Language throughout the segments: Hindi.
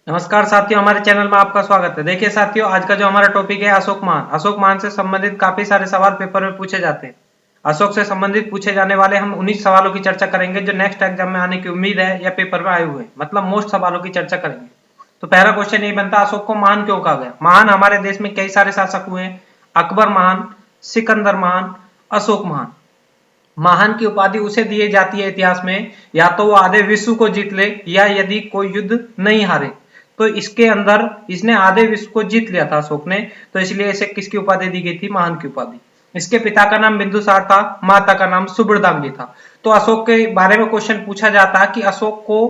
नमस्कार साथियों, हमारे चैनल में आपका स्वागत है। देखिए साथियों, आज का जो हमारा टॉपिक है अशोक महान। अशोक महान से संबंधित काफी सारे सवाल पेपर में पूछे जाते हैं। अशोक से संबंधित पूछे जाने वाले हम 19 सवालों की चर्चा करेंगे जो नेक्स्ट एग्जाम में आने की उम्मीद है या पेपर में आए हुए हैं, मतलब मोस्ट सवालों की चर्चा करेंगे। तो पहला क्वेश्चन ये बनता है, अशोक को महान क्यों कहा गया? महान हमारे देश में कई सारे शासक हुए हैं, अकबर महान, सिकंदर महान, अशोक महान। महान की उपाधि उसे दी जाती है इतिहास में या तो वो आधे विश्व को जीत ले या यदि कोई युद्ध नहीं हारे। तो इसके अंदर इसने आधे विश्व को जीत लिया था अशोक ने, तो इसलिए इसे किसकी उपाधि दी गई थी? महान की उपाधि। इसके पिता का नाम बिंदुसार था, माता का नाम सुब्रदांगी था। तो अशोक के बारे में क्वेश्चन पूछा जाता कि अशोक को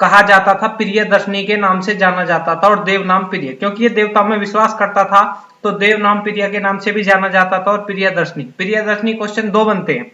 कहा जाता था प्रियदर्शनी के नाम से जाना जाता था और देव नाम प्रिय, क्योंकि ये देवताओं में विश्वास करता था तो देव नाम प्रिय के नाम से भी जाना जाता था। और प्रियदर्शनी प्रियदर्शनी क्वेश्चन दो बनते हैं।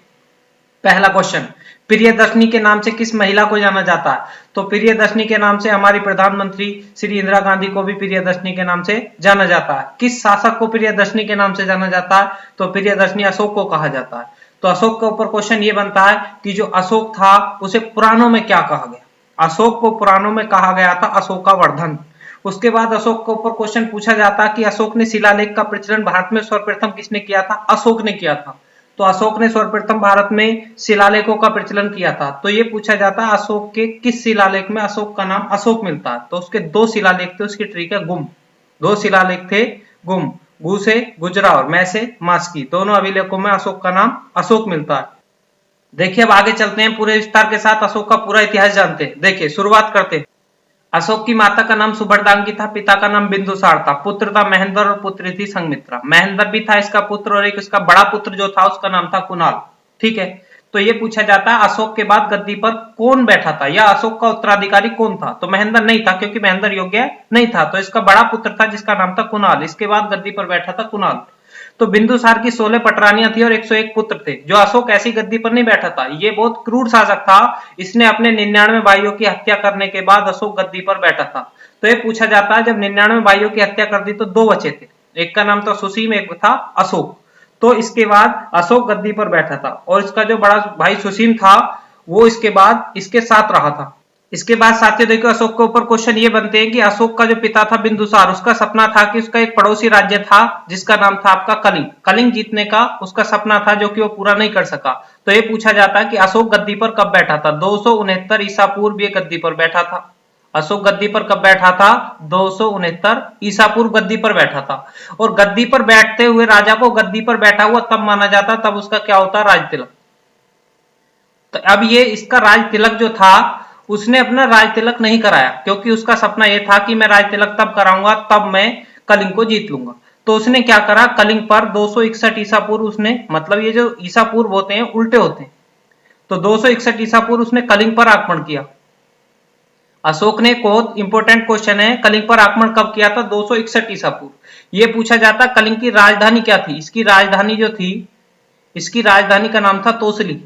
पहला क्वेश्चन, प्रियदर्शनी के नाम से किस महिला को जाना जाता है? तो प्रियदर्शनी के नाम से हमारी प्रधानमंत्री श्री इंदिरा गांधी को भी प्रियदर्शनी के नाम से जाना जाता है। किस शासक को प्रियदर्शनी के नाम से जाना जाता है? तो प्रियदर्शनी अशोक को कहा जाता है। तो अशोक के ऊपर क्वेश्चन ये बनता है कि जो अशोक था उसे पुराणों में क्या कहा गया? अशोक को पुराणों में कहा गया था अशोकावर्धन। उसके बाद अशोक के ऊपर क्वेश्चन पूछा जाता है कि अशोक ने शिलालेख का प्रचलन भारत में सर्वप्रथम किसने किया था? अशोक ने किया था। तो अशोक ने सर्वप्रथम भारत में शिलालेखों का प्रचलन किया था। तो ये पूछा जाता है अशोक के किस शिलालेख में अशोक का नाम अशोक मिलता है? तो उसके दो शिलालेख थे, उसकी ट्रिक है गुम। दो शिलालेख थे गुम, गु से गुजरा और मैं से मास्की, दोनों अभिलेखों में अशोक का नाम अशोक मिलता है। देखिए अब आगे चलते हैं, पूरे विस्तार के साथ अशोक का पूरा इतिहास जानते हैं। देखिए शुरुआत करते हैं। अशोक की माता का नाम सुब्रदांगी था, पिता का नाम बिंदुसार था, पुत्र था महेंद्र और पुत्री थी संघमित्रा। महेंद्र भी था इसका पुत्र और एक इसका बड़ा पुत्र जो था उसका नाम था कुणाल। ठीक है, तो ये पूछा जाता है अशोक के बाद गद्दी पर कौन बैठा था या अशोक का उत्तराधिकारी कौन था? तो महेंद्र नहीं था क्योंकि महेंद्र योग्य नहीं था, तो इसका बड़ा पुत्र था जिसका नाम था कुणाल। इसके बाद गद्दी पर बैठा था कुणाल। तो बिंदुसार की 16 पटरानियां थी और 101 पुत्र थे। जो अशोक ऐसी गद्दी पर नहीं बैठा था, ये बहुत क्रूर शासक था। इसने अपने 99 भाइयों की हत्या करने के बाद अशोक गद्दी पर बैठा था। तो ये पूछा जाता है जब 99 भाइयों की हत्या कर दी तो दो बचे थे, एक का नाम था सुसीम, एक था अशोक। तो इसके बाद अशोक गद्दी पर बैठा था और इसका जो बड़ा भाई सुसीम था वो इसके बाद इसके साथ रहा था। इसके बाद साथियों देखो अशोक के ऊपर क्वेश्चन ये बनते हैं कि अशोक का जो पिता था बिंदुसार, उसका सपना था कि उसका एक पड़ोसी राज्य था जिसका नाम था आपका कलिंग। कलिंग जीतने का उसका सपना था जो कि वो पूरा नहीं कर सका। तो ये पूछा जाता है कि अशोक गद्दी पर कब बैठा था? 269 ईसा पूर्व ये गद्दी पर बैठा था। अशोक गद्दी पर कब बैठा था? 269 ईसा पूर्व गद्दी पर बैठा था। और गद्दी पर बैठते हुए राजा को गद्दी पर बैठा हुआ तब माना जाता तब उसका क्या होता? राज तिलक। तो अब ये इसका राज तिलक जो था उसने अपना राज तिलक नहीं कराया क्योंकि उसका सपना यह था कि मैं राज तिलक तब कराऊंगा तब मैं कलिंग को जीत लूंगा। तो उसने क्या करा, कलिंग पर 261 ईसा पूर्व उसने, मतलब ये जो ईसा पूर्व होते हैं उल्टे होते हैं, तो 261 ईसा पूर्व उसने कलिंग पर आक्रमण किया। अशोक ने बहुत इंपॉर्टेंट क्वेश्चन है, कलिंग पर आक्रमण कब किया था? 261 ईसा पूर्व। यह पूछा जाता कलिंग की राजधानी क्या थी? इसकी राजधानी जो थी, इसकी राजधानी का नाम था तोसली।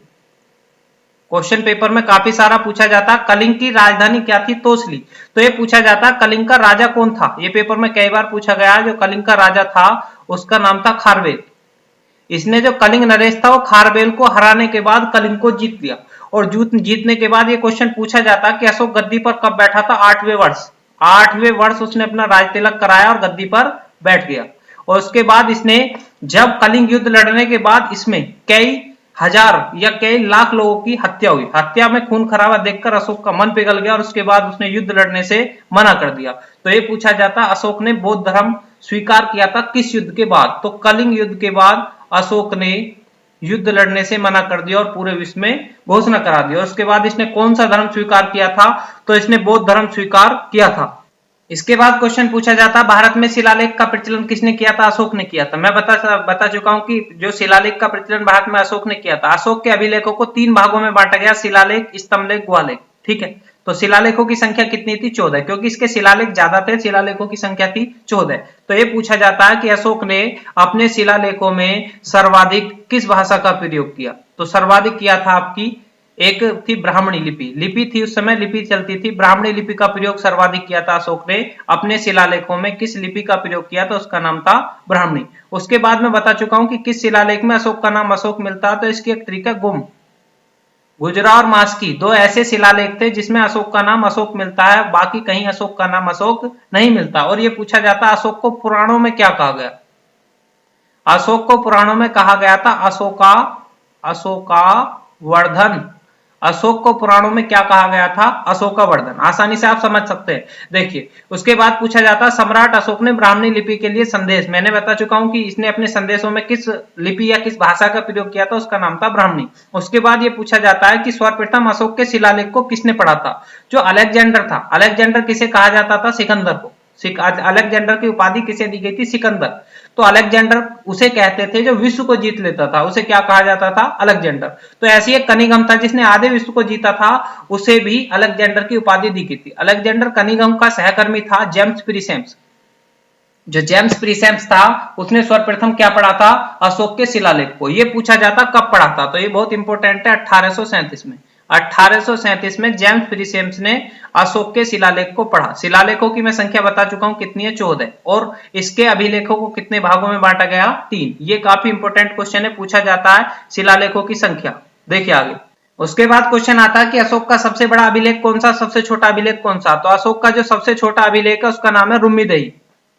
क्वेश्चन पेपर में काफी सारा पूछा जाता कलिंग की राजधानी क्या थी? तोसली। तो ये पूछा जाता कलिंग का राजा कौन था? ये पेपर में कई बार पूछा गया। जो कलिंग का राजा था उसका नाम था खारवेल। इसने जो कलिंग नरेश था वो खारवेल को हराने के बाद कलिंग को जीत लिया। और जीतने के बाद ये क्वेश्चन पूछा जाता कि अशोक गद्दी पर कब बैठा था? 8वें वर्ष। 8वें वर्ष उसने अपना राज तिलक कराया और गद्दी पर बैठ गया। और उसके बाद इसने जब कलिंग युद्ध लड़ने के बाद इसमें कई हजार या कई लाख लोगों की हत्या हुई। हत्या में खून खराबा देखकर अशोक का मन पिघल गया और उसके बाद उसने युद्ध लड़ने से मना कर दिया। तो ये पूछा जाता अशोक ने बौद्ध धर्म स्वीकार किया था किस युद्ध के बाद? तो कलिंग युद्ध के बाद अशोक ने युद्ध लड़ने से मना कर दिया और पूरे विश्व में घोषणा करा दिया। उसके बाद इसने कौन सा धर्म स्वीकार किया था? तो इसने बौद्ध धर्म स्वीकार किया था। इसके बाद क्वेश्चन पूछा जाता भारत में शिलालेख का प्रचलन किसने किया था? अशोक ने किया था। मैं बता चुका हूं कि जो शिलालेख का प्रचलन भारत में अशोक ने किया था। अशोक के अभिलेखों को 3 भागों में बांटा गया, शिलालेख, स्तंभलेख, गुहालेख। ठीक है, तो शिलालेखों की संख्या कितनी थी? 14, क्योंकि इसके शिलालेख ज्यादा थे, शिलालेखों की संख्या थी 14। तो ये पूछा जाता है कि अशोक ने अपने शिलालेखों में सर्वाधिक किस भाषा का प्रयोग किया? तो सर्वाधिक किया था आपकी एक थी ब्राह्मणी लिपि। लिपि थी उस समय, लिपि चलती थी, ब्राह्मणी लिपि का प्रयोग सर्वाधिक किया था अशोक ने अपने शिलालेखों में। किस लिपि का प्रयोग किया? तो उसका नाम था ब्राह्मणी। उसके बाद मैं बता चुका हूं कि किस शिलालेख में अशोक का नाम अशोक मिलता है, तो इसकी एक तरीका गुम। गुजरा और मास्की दो ऐसे शिलालेख थे जिसमें अशोक का नाम अशोक मिलता है, बाकी कहीं अशोक का नाम अशोक नहीं मिलता। और ये पूछा जाता है अशोक को पुराणों में क्या कहा गया। अशोक को पुराणों में कहा गया था अशोका अशोकावर्धन। अशोक को पुराणों में क्या कहा गया था, अशोकावर्धन। आसानी से आप समझ सकते हैं। देखिए उसके बाद पूछा जाता है सम्राट अशोक ने ब्राह्मणी लिपि के लिए संदेश, मैंने बता चुका हूं कि इसने अपने संदेशों में किस लिपि या किस भाषा का प्रयोग किया था, उसका नाम था ब्राह्मणी। उसके बाद ये पूछा जाता है कि सर्वप्रथम अशोक के शिलालेख को किसने पढ़ा था। जो अलेक्जेंडर था, अलेक्जेंडर किसे कहा जाता था, सिकंदर को। अलेक्जेंडर की उपाधि किसे दी गई थी, सिकंदर। तो अलेक्जेंडर उसे कहते थे जो विश्व को जीत लेता था, उसे क्या कहा जाता था, अलेक्जेंडर। तो ऐसी एक कनिगम था जिसने आधे विश्व को जीता था, उसे भी अलेक्जेंडर की उपाधि दी गई थी। अलेक्जेंडर कनिगम का सहकर्मी था जेम्स प्रीसेम्स। जो जेम्स प्रीसेम्स था उसने सर्वप्रथम क्या पढ़ा था, अशोक के शिलालेख को। ये पूछा जाता कब पढ़ा था, तो ये बहुत इंपॉर्टेंट है, 1837 में। 1837 में जेम्स प्रीसेम्स ने अशोक के शिलालेख को पढ़ा। शिलालेखों की मैं संख्या बता चुका हूं कितनी है, 14। और इसके अभिलेखों को कितने भागों में बांटा गया, 3। ये काफी इंपॉर्टेंट क्वेश्चन है, पूछा जाता है शिलालेखों की संख्या। देखिए आगे उसके बाद क्वेश्चन आता है कि अशोक का सबसे बड़ा अभिलेख कौन सा, सबसे छोटा अभिलेख कौन सा। तो अशोक का जो सबसे छोटा अभिलेख है उसका नाम है रुम्मीदेही,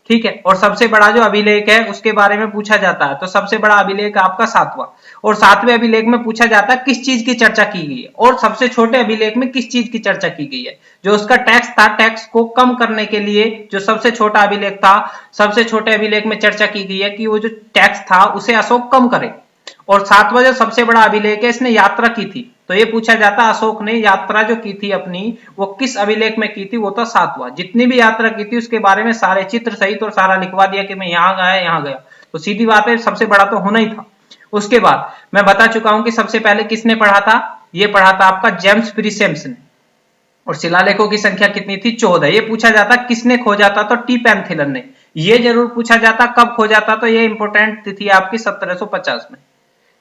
ठीक है। और सबसे बड़ा जो अभिलेख है उसके बारे में पूछा जाता है, तो सबसे बड़ा अभिलेख आपका 7वां। और 7वें अभिलेख में पूछा जाता है किस चीज की चर्चा की गई है, और सबसे छोटे अभिलेख में किस चीज की चर्चा की गई है। जो उसका टैक्स था, टैक्स को कम करने के लिए जो सबसे छोटा अभिलेख था, सबसे छोटे अभिलेख में चर्चा की गई है कि वो जो टैक्स था उसे अशोक कम करे। और 7वां जो सबसे बड़ा अभिलेख है, इसने यात्रा की थी। तो ये पूछा जाता अशोक ने यात्रा जो की थी अपनी, वो किस अभिलेख में की थी, वो था 7वां। जितनी भी यात्रा की थी उसके बारे में सारे चित्र सहित और सारा लिखवा दिया कि मैं यहाँ गया यहाँ गया। तो सीधी बात है सबसे बड़ा तो होना ही था। उसके बाद मैं बता चुका हूं कि सबसे पहले किसने पढ़ा था, ये पढ़ा था आपका जेम्स प्रीसेम्स ने। और शिलालेखों की संख्या कितनी थी, 14। ये पूछा जाता किसने खोजा था, तो टी पैंथिलन ने। ये जरूर पूछा जाता कब खोजा था, तो ये इंपॉर्टेंट तिथि आपकी 1750 में।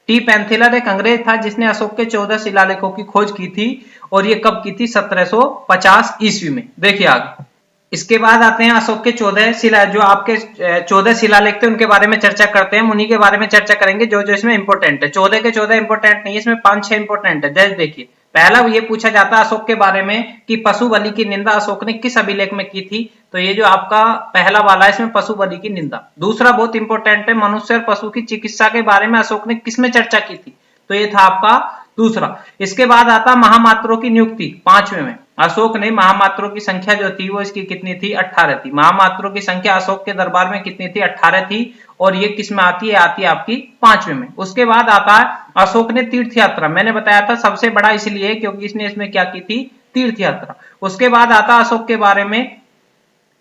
टी पैंथिलर एक अंग्रेज था जिसने अशोक के 14 शिलालेखों की खोज की थी। और ये कब की थी, 1750 ईस्वी में। देखिए आगे इसके बाद आते हैं अशोक के 14 शिला, जो आपके 14 शिलालेख थे उनके बारे में चर्चा करते हैं। उन्हीं के बारे में चर्चा करेंगे जो जो इसमें इंपॉर्टेंट है। 14 के 14 इंपॉर्टेंट नहीं है, इसमें 5-6 इंपॉर्टेंट है। जैसे देखिए पहला ये पूछा जाता है अशोक के बारे में कि पशु बलि की निंदा अशोक ने किस अभिलेख में की थी। तो ये जो आपका पहला वाला है इसमें पशु बलि की निंदा। दूसरा बहुत इंपॉर्टेंट है, मनुष्य और पशु की चिकित्सा के बारे में अशोक ने किसमें चर्चा की थी। तो ये था आपका दूसरा। इसके बाद आता महामात्रों की नियुक्ति 5वें में। अशोक ने महामात्रों की संख्या जो थी वो इसकी कितनी थी, 18 थी। महामात्रों की संख्या अशोक के दरबार में कितनी थी, 18 थी। और ये किस में आती है, आती है आपकी 5वें में। उसके बाद आता है अशोक ने तीर्थ यात्रा, मैंने बताया था सबसे बड़ा इसलिए क्योंकि इसने इसमें क्या की थी, तीर्थ यात्रा। उसके बाद आता अशोक के बारे में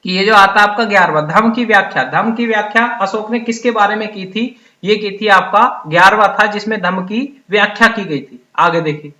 कि ये जो आता आपका 11वां धम्म की व्याख्या। धम्म की व्याख्या अशोक ने किसके बारे में की थी, ये की थी आपका 11वां था जिसमें धम्म की व्याख्या की गई थी। आगे देखिए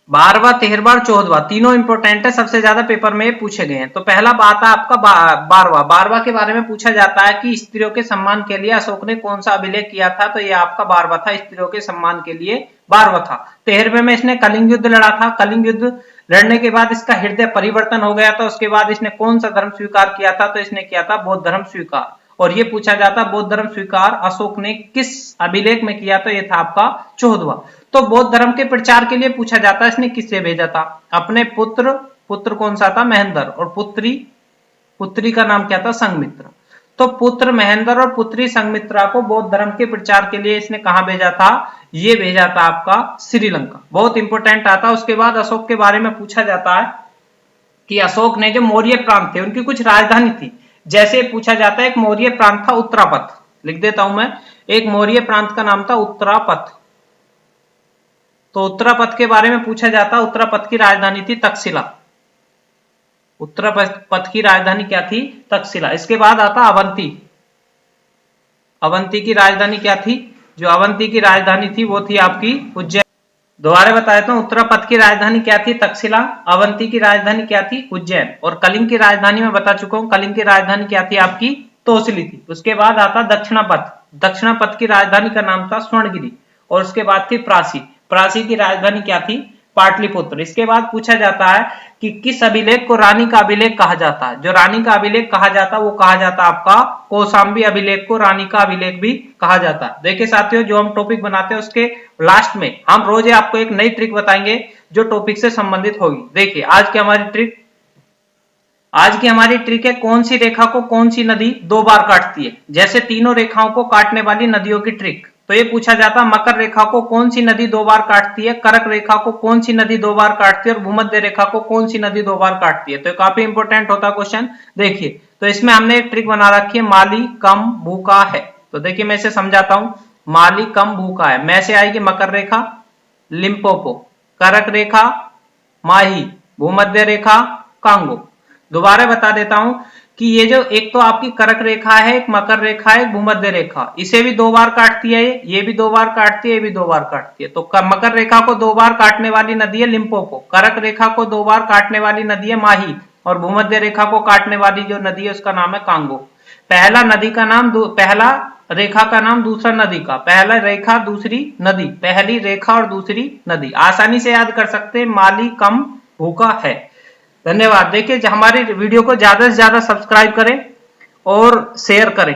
12वां, 13वां और 14वां तीनों इंपॉर्टेंट है, सबसे ज्यादा पेपर में पूछे गए हैं। तो पहला बात है आपका 12वां के बारे में पूछा जाता है कि स्त्रियों के सम्मान के लिए अशोक ने कौन सा अभिलेख किया था। तो ये आपका 12वां था, स्त्रियों के सम्मान के लिए 12वां था। 13वें में इसने कलिंग युद्ध लड़ा था। कलिंग युद्ध लड़ने के बाद इसका हृदय परिवर्तन हो गया था। उसके बाद इसने कौन सा धर्म स्वीकार किया था, तो इसने किया था बौद्ध धर्म स्वीकार। और ये पूछा जाता बौद्ध धर्म स्वीकार अशोक ने किस अभिलेख में किया, तो ये था आपका 14वां। तो बौद्ध धर्म के प्रचार के लिए पूछा जाता है इसने किससे भेजा था, अपने पुत्र कौन सा था, महेंद्र। और पुत्री का नाम क्या था, संघमित्र। तो पुत्र महेंद्र और पुत्री संघमित्रा को बौद्ध धर्म के प्रचार के लिए इसने कहां भेजा था, ये भेजा था आपका श्रीलंका। बहुत इंपॉर्टेंट आता। उसके बाद अशोक के बारे में पूछा जाता है कि अशोक ने जो मौर्य प्रांत थे उनकी कुछ राजधानी थी। जैसे पूछा जाता है एक मौर्य प्रांत था उत्तरापथ, लिख देता हूं मैं, एक मौर्य प्रांत का नाम था उत्तरापथ। तो उत्तरापथ के बारे में पूछा जाता, उत्तरापथ की राजधानी थी तक्षशिला। उत्तरापथ की राजधानी क्या थी, तक्षशिला। इसके बाद आता अवंती। अवंती की राजधानी क्या थी, जो अवंती की राजधानी थी वो थी आपकी उज्जैन। दोबारा बता देता हूं, उत्तरापथ की राजधानी क्या थी, तक्षशिला। अवंती की राजधानी क्या थी, उज्जैन। और कलिंग की राजधानी में बता चुका हूं, कलिंग की राजधानी क्या थी आपकी, तोसली थी। उसके बाद आता दक्षिणापथ। दक्षिणापथ की राजधानी का नाम था स्वर्णगिरी। और उसके बाद थी प्राची। प्राची की राजधानी क्या थी, पाटलिपुत्र। इसके बाद पूछा जाता है कि किस अभिलेख को रानी का अभिलेख कहा जाता है। जो रानी का अभिलेख कहा जाता है वो कहा जाता है आपका कौशाम्बी अभिलेख को रानी का अभिलेख भी कहा जाता है। देखिए साथियों, जो हम टॉपिक बनाते हैं उसके लास्ट में हम रोज आपको एक नई ट्रिक बताएंगे जो टॉपिक से संबंधित होगी। देखिए आज की हमारी ट्रिक है कौन सी रेखा को कौन सी नदी 2 बार काटती है। जैसे तीनों रेखाओं को काटने वाली नदियों की ट्रिक। तो ये पूछा जाता है मकर रेखा को कौन सी नदी 2 बार काटती है, कर्क रेखा को कौन सी नदी 2 बार काटती है और भूमध्य रेखा को कौन सी नदी 2 बार काटती है। तो काफी इंपॉर्टेंट होता है क्वेश्चन। देखिए तो इसमें हमने एक ट्रिक बना रखी है, माली कम भूका है। तो देखिए मैं इसे समझाता हूं। माली कम भूका है, मैं से आएगी मकर रेखा लिम्पोपो, कर्क रेखा माही, भूमध्य रेखा कांगो। दोबारा बता देता हूं कि ये जो एक तो आपकी कर्क रेखा है, एक मकर रेखा है, एक भूमध्य रेखा, इसे भी 2 बार काटती है, ये भी 2 बार काटती है, ये भी 2 बार काटती है। तो मकर रेखा को 2 बार काटने वाली नदी है लिम्पोपो, कर्क रेखा को 2 बार काटने वाली नदी है माही और भूमध्य रेखा को काटने वाली जो नदी है उसका नाम है कांगो। पहला रेखा का नाम दूसरा नदी का, पहला रेखा दूसरी नदी, पहली रेखा और दूसरी नदी। आसानी से याद कर सकते हैं, माली कम भूखा है। धन्यवाद। देखिए हमारी वीडियो को ज्यादा से ज्यादा सब्सक्राइब करें और शेयर करें।